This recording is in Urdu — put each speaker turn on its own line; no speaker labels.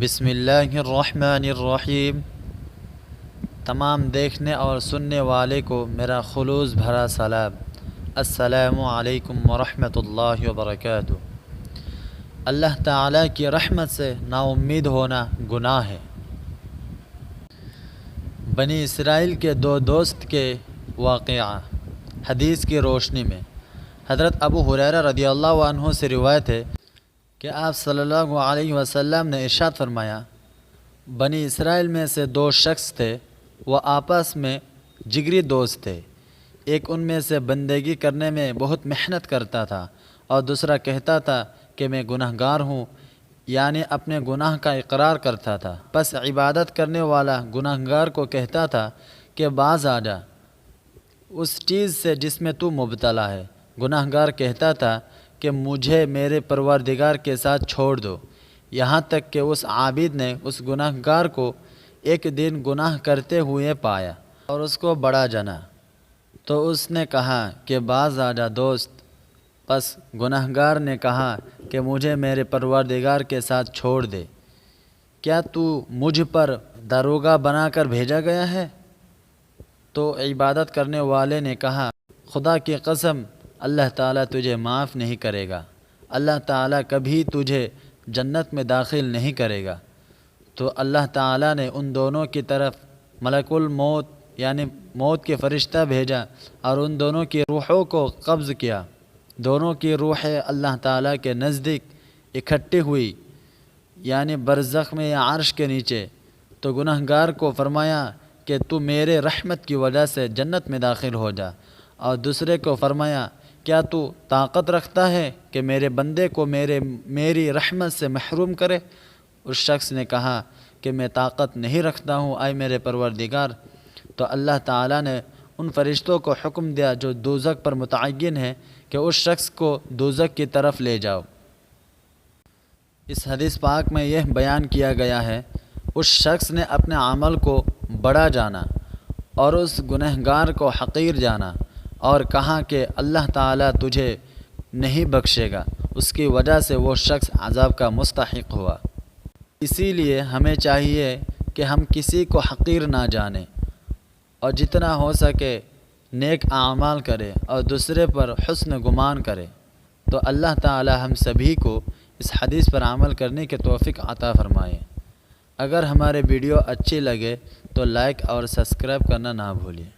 بسم اللہ الرحمن الرحیم۔ تمام دیکھنے اور سننے والے کو میرا خلوص بھرا سلام۔ السلام علیکم ورحمۃ اللہ وبرکاتہ۔ اللہ تعالیٰ کی رحمت سے نا امید ہونا گناہ ہے۔ بنی اسرائیل کے دو دوست کے واقعہ حدیث کی روشنی میں حضرت ابو ہریرہ رضی اللہ عنہ سے روایت ہے کہ آپ صلی اللہ علیہ وسلم نے ارشاد فرمایا، بنی اسرائیل میں سے دو شخص تھے، وہ آپس میں جگری دوست تھے۔ ایک ان میں سے بندگی کرنے میں بہت محنت کرتا تھا اور دوسرا کہتا تھا کہ میں گناہ گار ہوں، یعنی اپنے گناہ کا اقرار کرتا تھا۔ پس عبادت کرنے والا گناہ گار کو کہتا تھا کہ باز آ جا اس چیز سے جس میں تو مبتلا ہے۔ گناہ گار کہتا تھا کہ مجھے میرے پروردگار کے ساتھ چھوڑ دو، یہاں تک کہ اس عابد نے اس گناہ گار کو ایک دن گناہ کرتے ہوئے پایا اور اس کو بڑا جنا، تو اس نے کہا کہ باز آ جا دوست۔ پس گناہ گار نے کہا کہ مجھے میرے پروردگار کے ساتھ چھوڑ دے، کیا تو مجھ پر داروغہ بنا کر بھیجا گیا ہے؟ تو عبادت کرنے والے نے کہا، خدا کی قسم اللہ تعالیٰ تجھے معاف نہیں کرے گا، اللہ تعالیٰ کبھی تجھے جنت میں داخل نہیں کرے گا۔ تو اللہ تعالیٰ نے ان دونوں کی طرف ملک الموت یعنی موت کے فرشتہ بھیجا اور ان دونوں کی روحوں کو قبض کیا۔ دونوں کی روحیں اللہ تعالیٰ کے نزدیک اکٹھی ہوئی، یعنی برزخ میں یا عرش کے نیچے۔ تو گناہ گار کو فرمایا کہ تو میرے رحمت کی وجہ سے جنت میں داخل ہو جا، اور دوسرے کو فرمایا کیا تو طاقت رکھتا ہے کہ میرے بندے کو میری رحمت سے محروم کرے؟ اس شخص نے کہا کہ میں طاقت نہیں رکھتا ہوں اے میرے پروردگار۔ تو اللہ تعالیٰ نے ان فرشتوں کو حکم دیا جو دوزخ پر متعین ہیں کہ اس شخص کو دوزخ کی طرف لے جاؤ۔ اس حدیث پاک میں یہ بیان کیا گیا ہے، اس شخص نے اپنے عمل کو بڑا جانا اور اس گنہگار کو حقیر جانا اور کہا کہ اللہ تعالیٰ تجھے نہیں بخشے گا، اس کی وجہ سے وہ شخص عذاب کا مستحق ہوا۔ اسی لیے ہمیں چاہیے کہ ہم کسی کو حقیر نہ جانیں اور جتنا ہو سکے نیک اعمال کرے اور دوسرے پر حسن گمان کرے۔ تو اللہ تعالیٰ ہم سبھی کو اس حدیث پر عمل کرنے کے توفیق عطا فرمائے۔ اگر ہمارے ویڈیو اچھی لگے تو لائک اور سبسکرائب کرنا نہ بھولیں۔